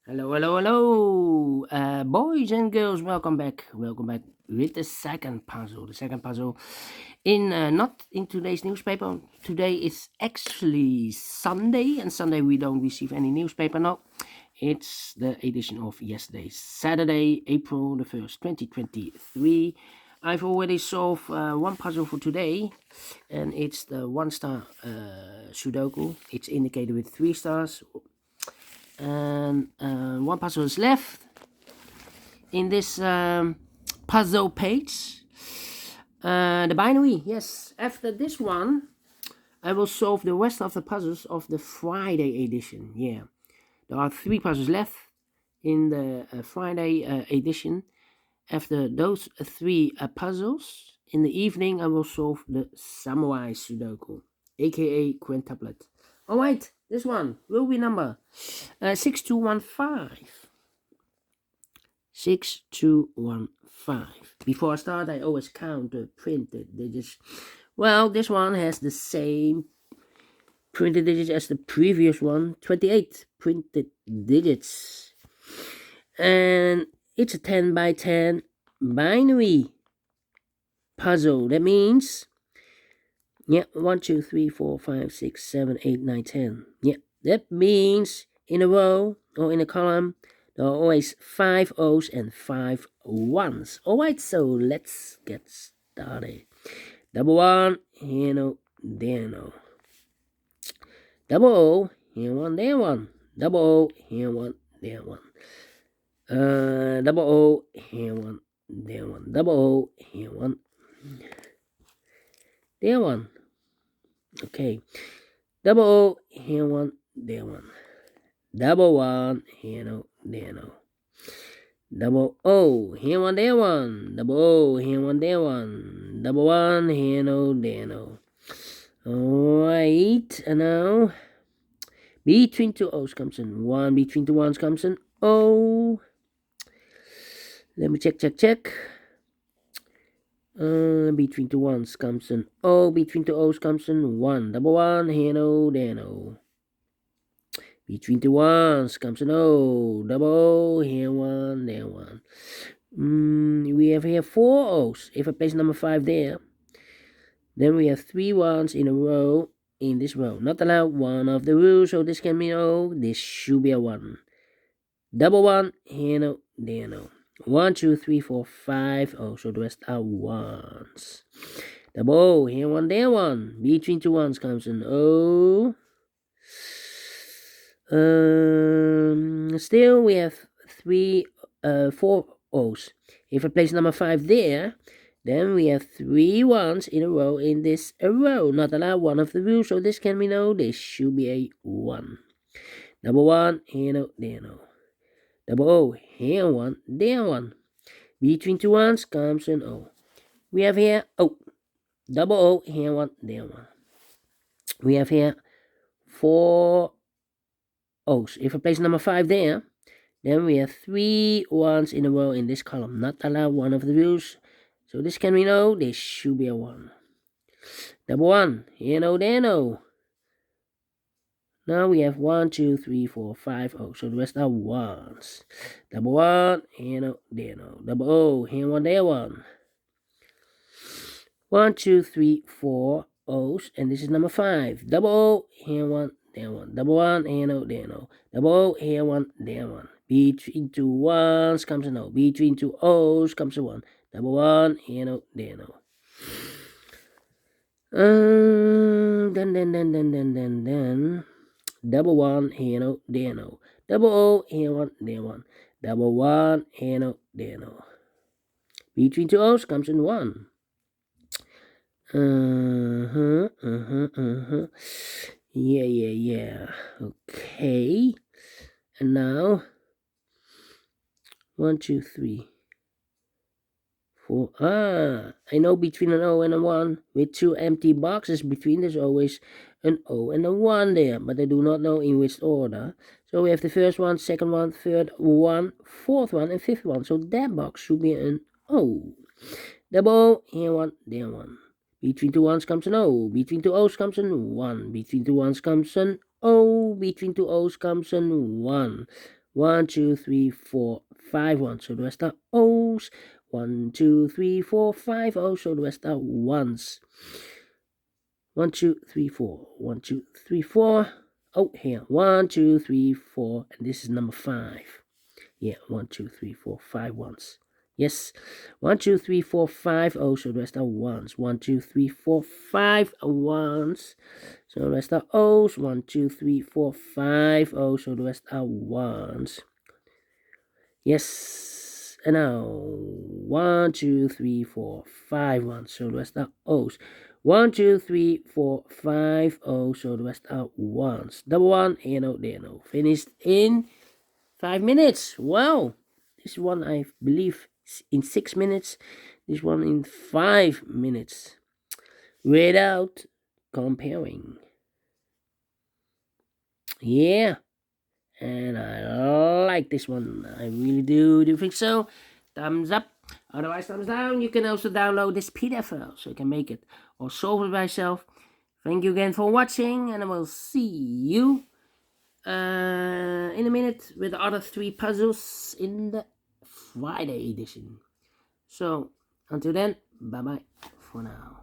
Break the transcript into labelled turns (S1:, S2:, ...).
S1: Hello, hello, hello, boys and girls. Welcome back. Welcome back with the second puzzle. The second puzzle in not in today's newspaper. Today is actually Sunday, and Sunday we don't receive any newspaper. No, it's the edition of yesterday, Saturday, April the 1st, 2023. I've already solved one puzzle for today, and it's the one-star Sudoku. It's indicated with 3 stars, and one puzzle is left in this puzzle page. The binary, yes. After this one, I will solve the rest of the puzzles of the Friday edition. Yeah, there are 3 puzzles left in the Friday edition. After those 3 puzzles, in the evening, I will solve the Samurai Sudoku, aka quintuplet. Alright, this one will be number 6215. 6215. Before I start, I always count the printed digits. Well, this one has the same printed digits as the previous one, 28 printed digits. And it's a 10 by 10 binary puzzle. That means, yeah, 1, 2, 3, 4, 5, 6, 7, 8, 9, 10. Yeah, that means in a row or in a column, there are always 5 O's and 5 1s. Alright, so let's get started. Double one, here no, there no. Double O, here one, there one. Double O, here one, there one. Double O, here one, there one. Double O, here one, there one. Okay. Double O, here one, there one. Double one, here no, there no. Double O, here one, there one. Double O, here one, there one. Double one, here no, there no. Alright, and now between 2 O's comes in 1, between 2 1's comes in O. Let me check. Between 2 1's comes in O, between 2 O's comes in 1. Double one, here no, there no. Between 2 1's comes an O. Double O, here one, there one. We have here 4 O's. If I place number 5 there, then we have 3 1's in a row in this row. Not allowed, one of the rules, so this can be O. This should be a 1. Double one, here no, there no. 1, 2, 3, 4, 5 O, so the rest are 1's. Double O, here one, there one. Between 2 1's comes an O. Still we have 4 O's. If I place number 5 there, then we have 3 1's in a row in this row. Not allowed, one of the rules, so this can be no. This should be a 1. Double one, here no, there no. Double O, here one, there one. Between 2 1's comes an O. We have here O. Double O, here one, there one. We have here 4 O's. If I place number 5 there, then we have 3 1's in a row in this column. Not allowed, one of the rules. So this can be no. This should be a 1. Double one, here no, there no. Now we have 1, 2, 3, 4, 5 O's. So the rest are 1's. Double one, here no, there no. Double O, here one, there one. 1, 2, 3, 4 O's, and this is number 5. Double O, here one, there one. Double one, here no, there no. Double O, here one, there one. Between 2 1's comes an O. Between 2 O's comes a 1. Double one, here no, there no. Then. Double one, here no, there no. Double O, here one, there one. Double one, here no, there no. Between 2 O's comes in 1. Yeah. Okay. And now 1, 2, 3, 4. I know between an O and a 1 with 2 empty boxes between, there's always an O and a 1 there, but I do not know in which order. So we have the first one, second one, third one, fourth one, and fifth one. So that box should be an O. Double O, here one, there one. Between 2 1's comes an O. Between 2 O's comes an 1. Between 2 1's comes an O. Between 2 O's comes an 1. 1, 2, 3, 4, 5 ones. So the rest are O's. 1, 2, 3, 4, 5 O's. So the rest are ones. 1, 2, 3, 4. 1, 2, 3, 4. Oh, here. 1, 2, 3, 4. And this is number 5. Yeah, 1, 2, 3, 4, 5 ones. Yes. 1, 2, 3, 4, 5 O's. So the rest are ones. 1, 2, 3, 4, 5 ones. So the rest are O's. 1, 2, 3, 4, 5 O's. So the rest are ones. Yes. And now 1, 2, 3, 4, 5 ones. So the rest are O's. 1, 2, 3, 4, 5 O's. So the rest are ones. Double one. Here no, there no. Finished in 5 minutes. Wow. This one I believe in 6 minutes. This one in 5 minutes. Without comparing. Yeah. And I like this one. I really do. Do you think so? Thumbs up. Otherwise, thumbs down. You can also download this PDF file so you can make it or solve it by yourself. Thank you again for watching, and I will see you in a minute with the other 3 puzzles in the Friday edition. So, until then, bye-bye for now.